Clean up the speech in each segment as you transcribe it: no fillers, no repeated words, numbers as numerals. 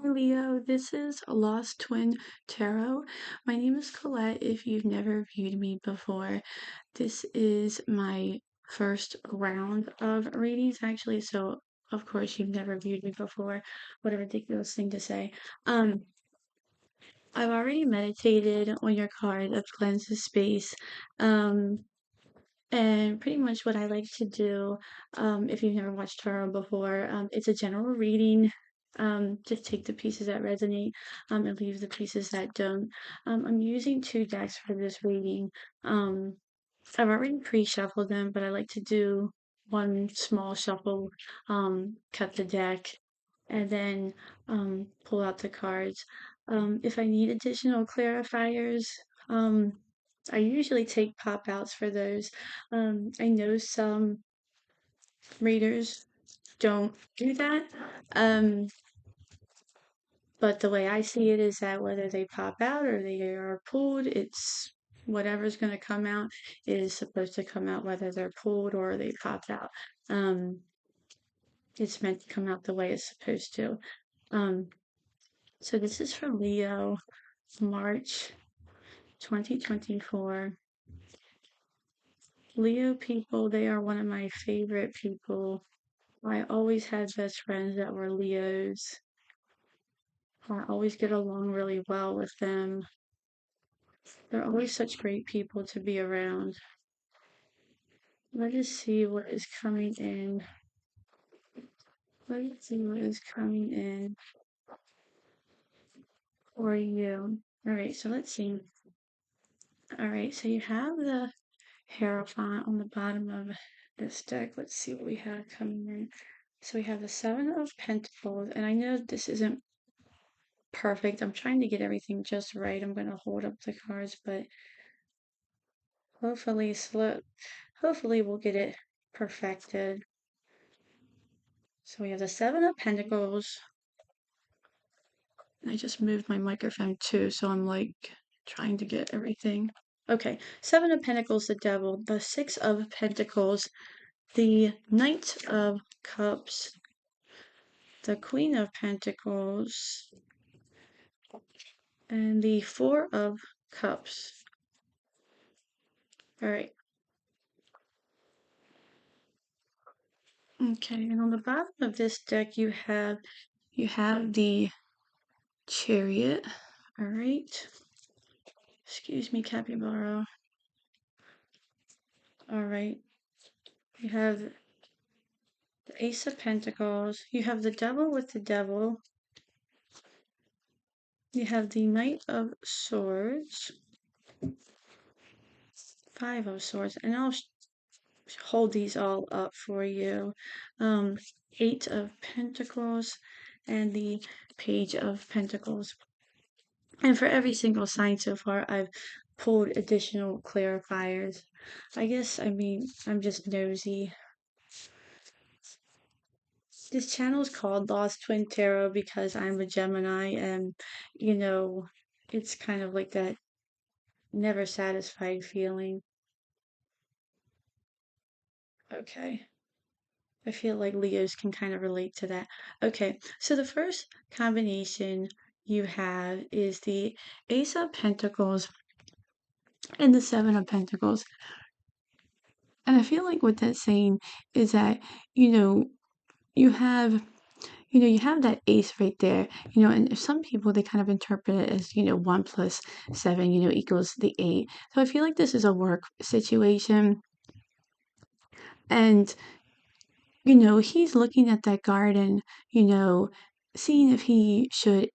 Hi Leo, this is Lost Twin Tarot. My name is Colette if you've never viewed me before. This is my first round of readings actually, so of course you've never viewed me before. What a ridiculous thing to say. Um, I've already meditated on your card of cleanse the space. Um, and pretty much what I like to do, if you've never watched tarot before, it's a general reading. Just take the pieces that resonate, and leave the pieces that don't. I'm using two decks for this reading. Um, I've already pre-shuffled them, but I like to do one small shuffle, cut the deck, and then pull out the cards. If I need additional clarifiers, um, I usually take pop outs for those. I know some readers don't do that. Um, but the way I see it is that whether they pop out or they are pulled, it's whatever's going to come out is supposed to come out whether they're pulled or they popped out. Um, it's meant to come out the way it's supposed to. Um, so this is for Leo, March 2024. Leo people, they are one of my favorite people. I always had best friends that were Leos. I always get along really well with them. They're always such great people to be around. Let us see what is coming in. Let us see what is coming in for you. All right, so let's see. All right, so you have the Hierophant on the bottom of this deck. Let's see what we have coming in. So we have the Seven of Pentacles, and I know this isn't perfect. I'm trying to get everything just right. I'm going to hold up the cards, but hopefully we'll get it perfected. So we have the Seven of Pentacles. I just moved my microphone too, so I'm like trying to get everything. Okay, Seven of Pentacles, the Devil, the Six of Pentacles, the Knight of Cups, the Queen of Pentacles, and the Four of Cups. All right. Okay, and on the bottom of this deck you have the Chariot. All right. Excuse me, Capybara. All right. You have the Ace of Pentacles. You have the Devil with the Devil. You have the Knight of Swords. Five of Swords. And I'll hold these all up for you. Eight of Pentacles and the Page of Pentacles. And for every single sign so far, I've pulled additional clarifiers. I'm just nosy. This channel is called Lost Twin Tarot because I'm a Gemini and, you know, it's kind of like that never satisfied feeling. Okay. I feel like Leos can kind of relate to that. Okay, so the first combination you have is the Ace of Pentacles and the Seven of Pentacles. And I feel like what that's saying is that, you know, you have you have that ace right there, and some people they kind of interpret it as, 1 plus 7, equals the 8. So I feel like this is a work situation. And, he's looking at that garden, seeing if he should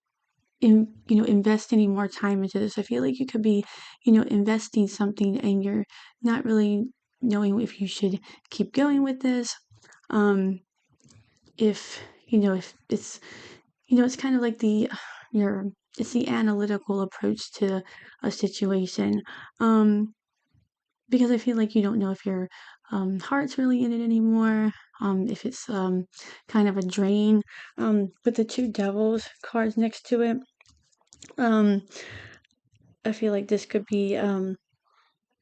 invest any more time into this. I feel like you could be, investing something and you're not really knowing if you should keep going with this. If, if it's, it's kind of like your, it's the analytical approach to a situation. Because I feel like you don't know if your heart's really in it anymore, if it's kind of a drain. With the two devils cards next to it, I feel like this could be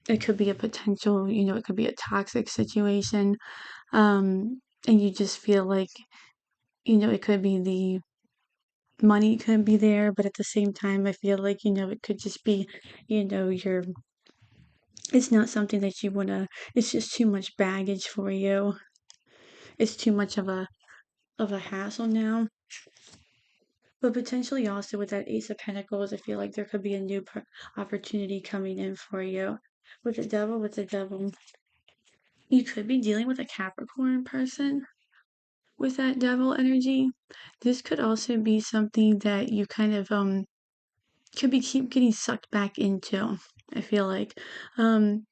it could be a potential, it could be a toxic situation. And you just feel like, it could be money could be there, but at the same time, I feel like, it could just be, it's not something that you wanna, it's just too much baggage for you. It's too much of a hassle now. But potentially also with that Ace of Pentacles, I feel like there could be a new opportunity coming in for you. With the devil, you could be dealing with a Capricorn person with that devil energy. This could also be something that you kind of could be keep getting sucked back into. I feel like um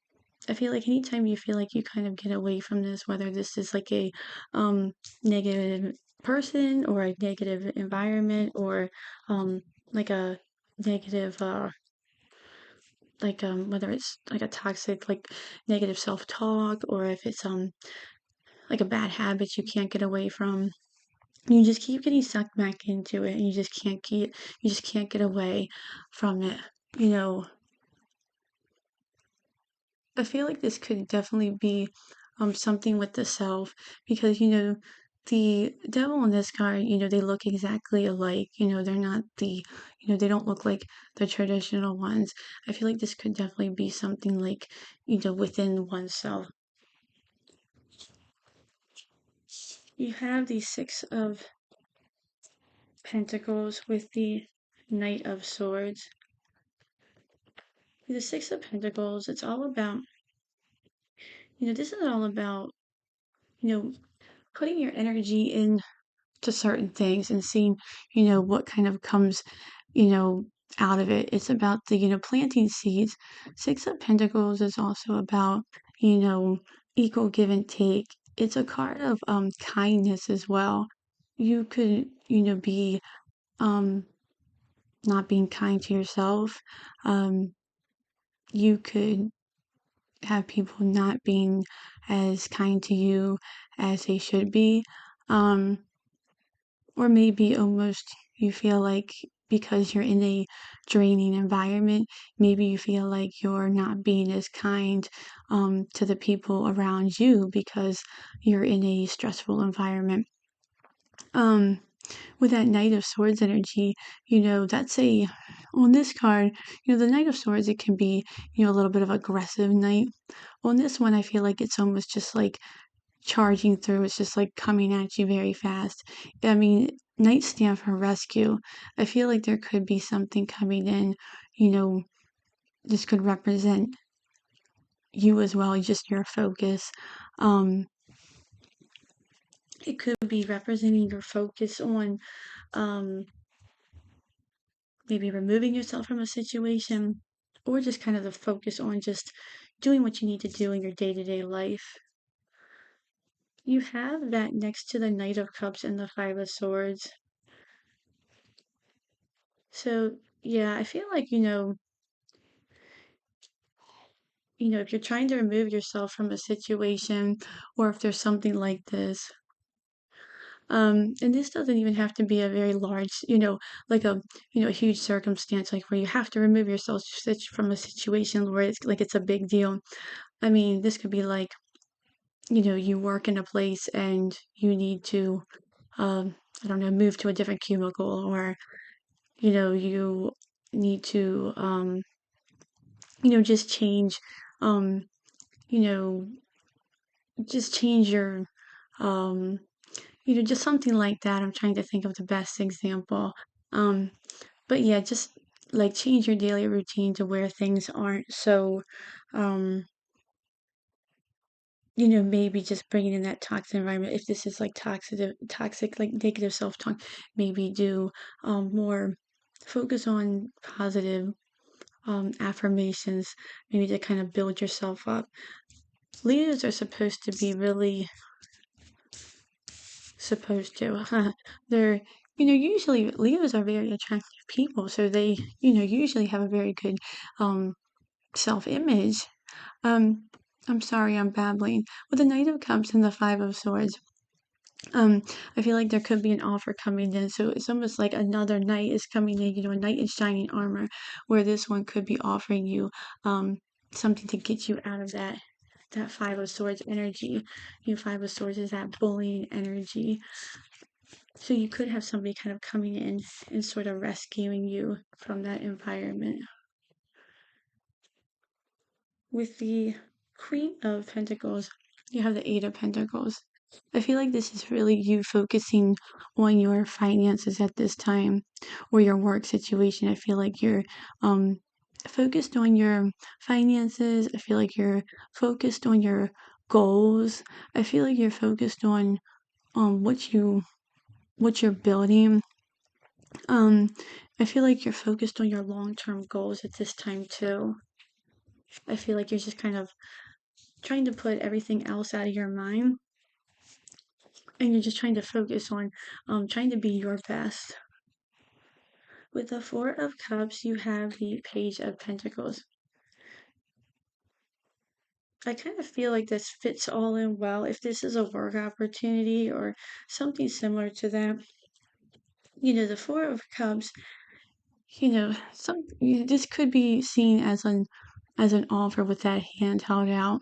I feel like anytime you feel like you kind of get away from this, whether this is like a um negative person or a negative environment or like a negative whether it's like a toxic like negative self-talk or if it's like a bad habit you can't get away from, you just keep getting sucked back into it and you just can't get away from it. You know, I feel like this could definitely be something with the self because the devil and this card, they look exactly alike. They're not they don't look like the traditional ones. I feel like this could definitely be something like, within oneself. You have the Six of Pentacles with the Knight of Swords. The Six of Pentacles, it's all about, this is all about, you know, putting your energy into certain things and seeing, what kind of comes, you know, out of it. It's about the, planting seeds. Six of Pentacles is also about, you know, equal give and take. It's a card of kindness as well. You could, be um not being kind to yourself. Um, you could have people not being as kind to you as they should be. Um, or maybe almost you feel like because you're in a draining environment, maybe you feel like you're not being as kind to the people around you because you're in a stressful environment. Um, with that Knight of Swords energy, that's on this card, the Knight of Swords, it can be, a little bit of aggressive knight. On this one, I feel like it's almost just like charging through. It's just like coming at you very fast. I mean, knights stand for rescue. I feel like there could be something coming in, you know, this could represent you as well, just your focus. Um, it could be representing your focus on um, maybe removing yourself from a situation or just kind of the focus on just doing what you need to do in your day-to-day life. You have that next to the Knight of Cups and the Five of Swords. So, yeah, I feel like, if you're trying to remove yourself from a situation or if there's something like this, and this doesn't even have to be a very large, like a huge circumstance, like where you have to remove yourself from a situation where it's like it's a big deal. I mean, this could be like, you work in a place and you need to, I don't know, move to a different cubicle or, you need to, just change, um, you know, just change your, um, just something like that. I'm trying to think of the best example. Um, but yeah, just like change your daily routine to where things aren't so, um, maybe just bringing in that toxic environment. If this is like toxic, like negative self-talk, maybe do more focus on positive affirmations, maybe to kind of build yourself up. Leaders are supposed to be really supposed to. They're, usually Leos are very attractive people, so they, usually have a very good um, self-image. Um, I'm sorry, I'm babbling. With the Knight of Cups and the Five of Swords, um, I feel like there could be an offer coming in, so it's almost like another knight is coming in, a knight in shining armor, where this one could be offering you something to get you out of that Five of Swords energy. Five of Swords is that bullying energy. So you could have somebody kind of coming in and sort of rescuing you from that environment. With the Queen of Pentacles, you have the Eight of Pentacles. I feel like this is really you focusing on your finances at this time or your work situation. I feel like you're um, focused on your finances. I feel like you're focused on your goals. I feel like you're focused on what you're building. Um, I feel like you're focused on your long-term goals at this time too. I feel like you're just kind of trying to put everything else out of your mind and you're just trying to focus on trying to be your best. With the Four of Cups, you have the Page of Pentacles. I kind of feel like this fits all in well if this is a work opportunity or something similar to that. The Four of Cups, this could be seen as an offer with that hand held out.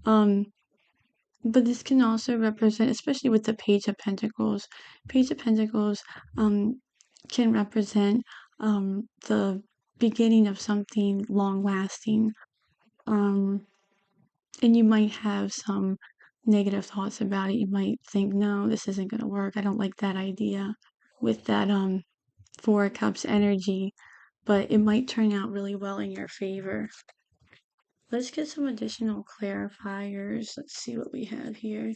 Um, but this can also represent, especially with the Page of Pentacles can represent the beginning of something long lasting. Um, and you might have some negative thoughts about it. You might think, no, this isn't going to work. I don't like that idea with that Four of Cups energy, but it might turn out really well in your favor. Let's get some additional clarifiers. Let's see what we have here.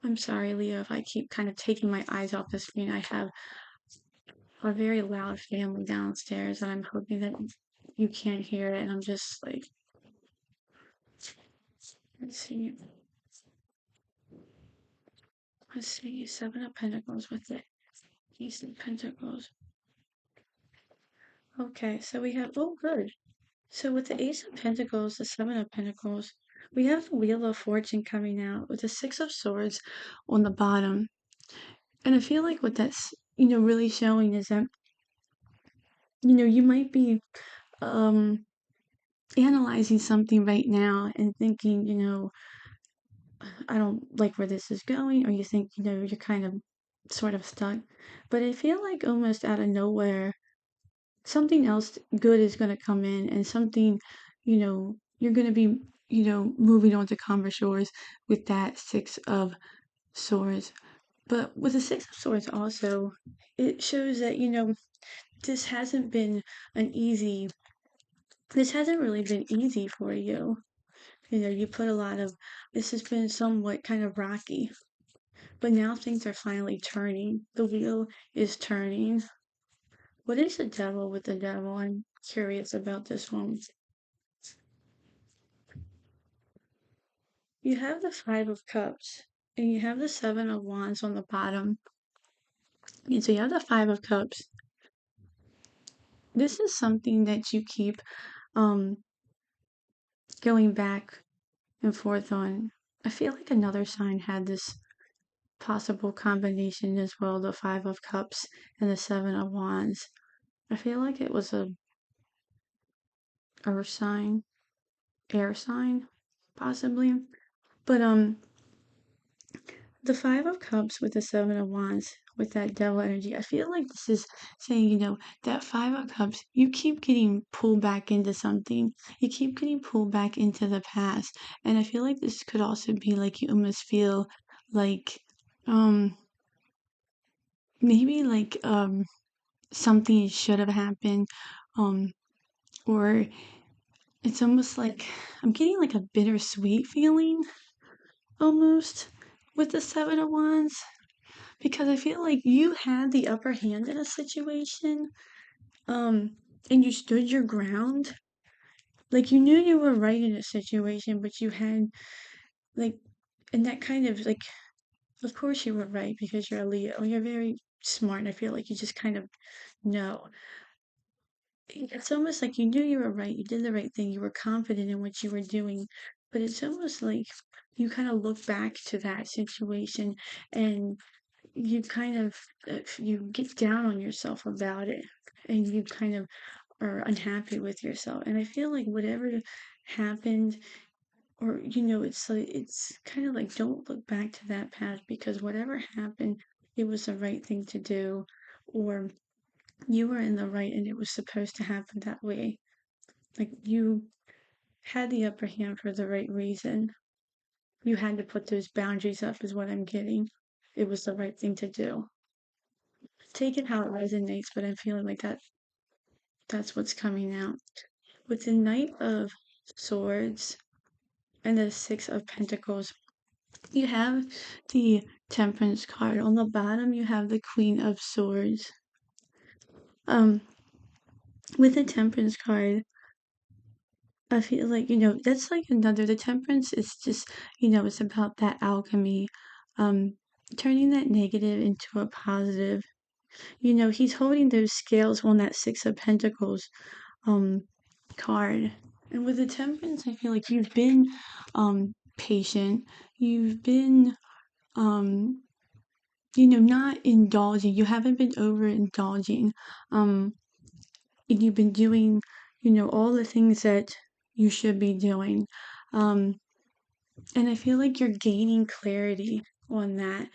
I'm sorry, Leo, if I keep kind of taking my eyes off the screen. I have a very loud family downstairs, and I'm hoping that you can't hear it. And I'm just like, let's see, Seven of Pentacles with the Ace of Pentacles. Okay, so we have, oh, good. So with the Ace of Pentacles, the Seven of Pentacles, we have the Wheel of Fortune coming out with the Six of Swords on the bottom. And I feel like what that's, really showing is that, you might be um analyzing something right now and thinking, I don't like where this is going, or you think, you're kind of sort of stuck. But I feel like almost out of nowhere, something else good is going to come in and something, you're going to be, moving on to calmer shores with that Six of Swords. But with the Six of Swords also, it shows that, this hasn't been an easy, this hasn't really been easy for you. You put a lot of, this has been somewhat kind of rocky. But now things are finally turning. The wheel is turning. What is the Devil with the Devil? I'm curious about this one. You have the Five of Cups, and you have the Seven of Wands on the bottom. And so you have the Five of Cups. This is something that you keep um, going back and forth on. I feel like another sign had this possible combination as well, the Five of Cups and the Seven of Wands. I feel like it was a earth sign, air sign, possibly. But the Five of Cups with the Seven of Wands with that devil energy, I feel like this is saying, that Five of Cups, you keep getting pulled back into something. You keep getting pulled back into the past. And I feel like this could also be like you almost feel like maybe like something should have happened. Um or it's almost like I'm getting like a bittersweet feeling almost with the Seven of Wands because I feel like you had the upper hand in a situation, um, and you stood your ground. Like you knew you were right in a situation, but you had like, and that kind of like, of course you were right because you're a Leo. You're very smart. And I feel like you just kind of know. It's almost like you knew you were right. You did the right thing. You were confident in what you were doing. But it's almost like you kind of look back to that situation and you kind of you get down on yourself about it and you kind of are unhappy with yourself. And I feel like whatever happened, or it's like it's kind of like don't look back to that past because whatever happened, it was the right thing to do, or you were in the right and it was supposed to happen that way. Like you had the upper hand for the right reason. You had to put those boundaries up, is what I'm getting. It was the right thing to do. Take it how it resonates, but I'm feeling like that's what's coming out. With the Knight of Swords and the Six of Pentacles, you have the Temperance card. On the bottom, you have the Queen of Swords. Um, with the Temperance card, I feel like, that's like the Temperance is just, it's about that alchemy, um, turning that negative into a positive. He's holding those scales on that Six of Pentacles, um, card. And with the Temperance, I feel like you've been, patient. You've been, um, not indulging. You haven't been overindulging. Um, and you've been doing, all the things that you should be doing. Um, and I feel like you're gaining clarity on that.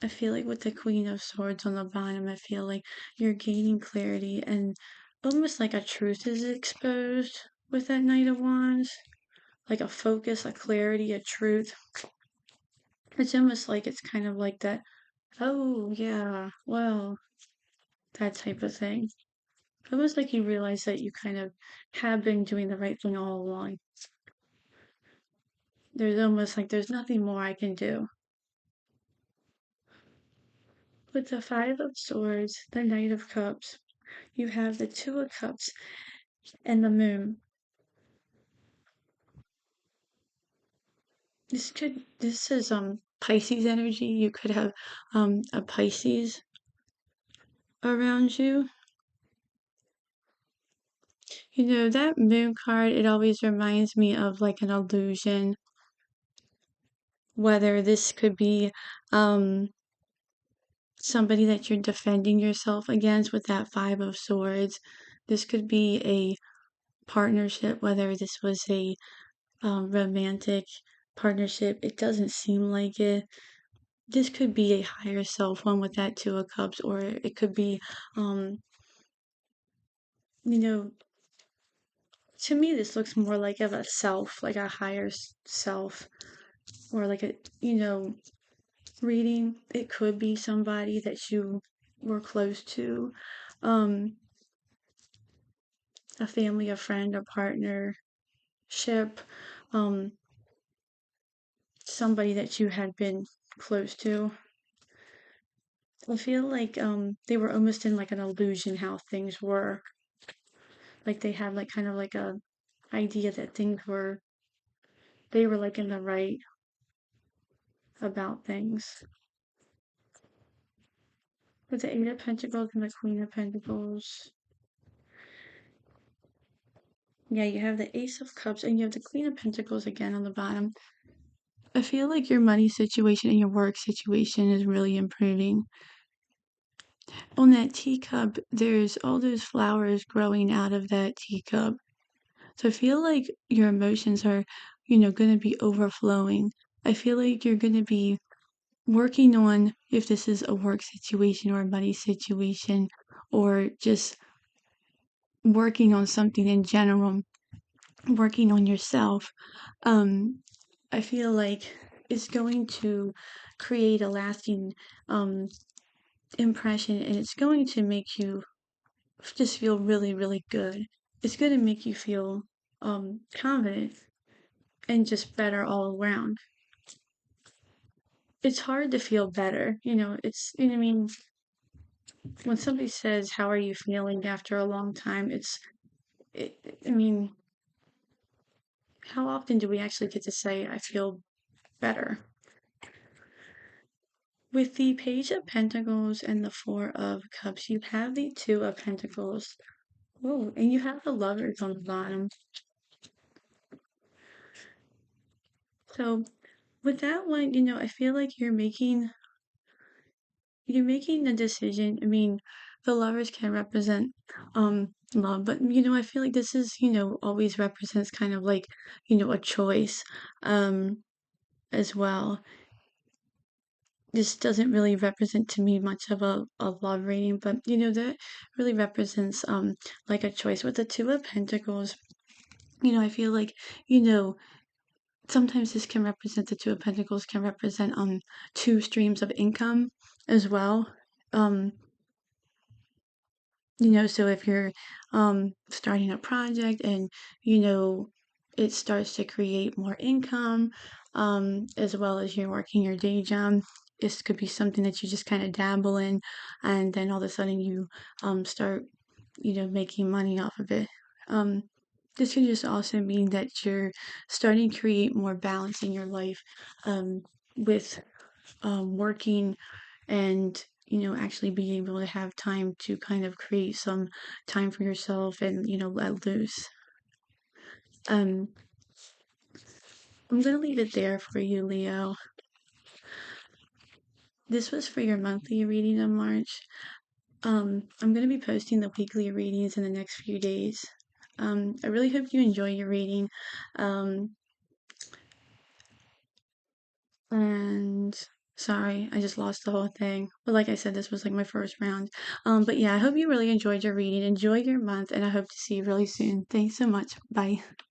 I feel like with the Queen of Swords on the bottom, I feel like you're gaining clarity and almost like a truth is exposed with that Knight of Wands. Like a focus, a clarity, a truth. It's almost like it's kind of like that, oh yeah, well, that type of thing. Almost like you realize that you kind of have been doing the right thing all along. There's almost like there's nothing more I can do. With the Five of Swords, the Knight of Cups, you have the Two of Cups and the Moon. This is Pisces energy. You could have a Pisces around you. That Moon card, it always reminds me of like an illusion. Whether this could be somebody that you're defending yourself against with that Five of Swords. This could be a partnership, whether this was a romantic partnership. It doesn't seem like it. This could be a higher self one with that Two of Cups, or it could be, you know, to me, this looks more like of a self, like a higher self, or like a, reading. It could be somebody that you were close to, um, a family, a friend, a partnership, um, somebody that you had been close to. I feel like they were almost in like an illusion how things were. Like they had like kind of like a idea that they were like in the right about things. With the Eight of Pentacles and the Queen of Pentacles. Yeah, you have the Ace of Cups and you have the Queen of Pentacles again on the bottom. I feel like your money situation and your work situation is really improving. On that teacup, there's all those flowers growing out of that teacup. So I feel like your emotions are, going to be overflowing. I feel like you're going to be working on if this is a work situation or a money situation or just working on something in general, working on yourself. I feel like it's going to create a lasting impression and it's going to make you just feel really, really good. It's going to make you feel confident and just better all around. It's hard to feel better, it's, I mean, when somebody says, how are you feeling after a long time, it, I mean, how often do we actually get to say, I feel better? With the Page of Pentacles and the Four of Cups, you have the Two of Pentacles. Oh, and you have the Lovers on the bottom. So with that one, I feel like you're making a decision. I mean, the Lovers can represent love. But I feel like this is, always represents kind of like, a choice as well. This doesn't really represent to me much of a love reading, but that really represents like a choice with the Two of Pentacles. I feel like, you know, sometimes this can represent the Two of Pentacles can represent two streams of income as well. Um, so if you're starting a project and you know it starts to create more income, as well as you're working your day job, this could be something that you just kind of dabble in, and then all of a sudden you start making money off of it. um this could just also mean that you're starting to create more balance in your life, with working and actually being able to have time to kind of create some time for yourself and let loose. um I'm gonna leave it there for you, Leo. This was for your monthly reading in March. I'm gonna be posting the weekly readings in the next few days. I really hope you enjoy your reading. um and sorry, I just lost the whole thing. But like I said, this was like my first round. But yeah, I hope you really enjoyed your reading. Enjoy your month, and I hope to see you really soon. Thanks so much. Bye.